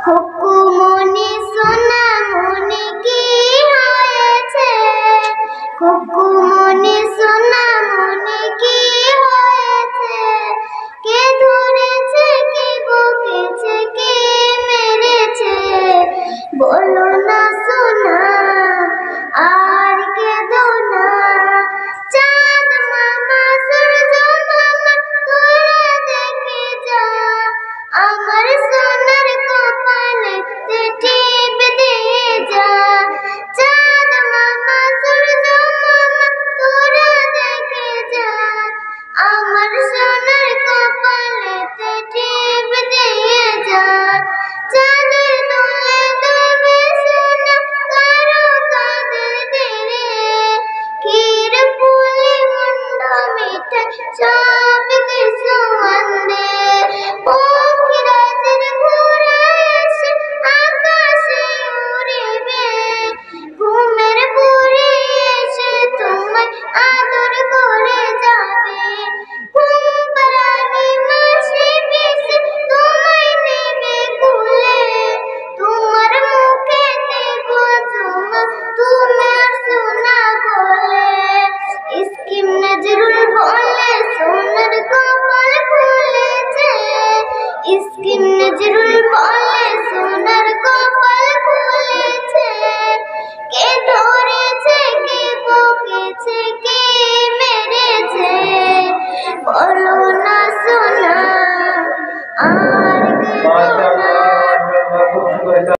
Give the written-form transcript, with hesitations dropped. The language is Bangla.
খুকুমনি সোনামনি কি হয়েছে, খুকুমনি সোনামনি কি হয়েছে, কে ধরেছে কে বকেছে কে মেরেছে, বলো না সোনা আর কেঁদো না। চাঁদ মামা সূর্য মামা তোরা দেখে যা, আমার সোনার কপালে টিপ দিয়ে যা। চাঁদ মামা সূর্য মামা তোরা দেখে যা, আমার সোনার কপালে টিপ দিয়ে যা। চাঁদের দোলে ডুবে সোনা কারো কাঁধে ধীরে, ক্ষীর পুলি মুন্ড মিঠাই সব কিছু আনবে। পক্ষীরাজের ঘোড়া এসে আকাশে উড়িবে, ঘুমের বুড়ি এসে তোমায় আদর করে যাবে। ঘুম পাড়ানি মাসি পিসি তোমায় নেবে কুলে, তোমার মুখে দেব চুমা তোমার সোনা বলে। স্কিম নজরুল বলে সোনার কপাল খুলেছে, স্কিম নজরুল বলে সোনার কপাল খুলেছে, কে ধরেছে কে বকেছে কে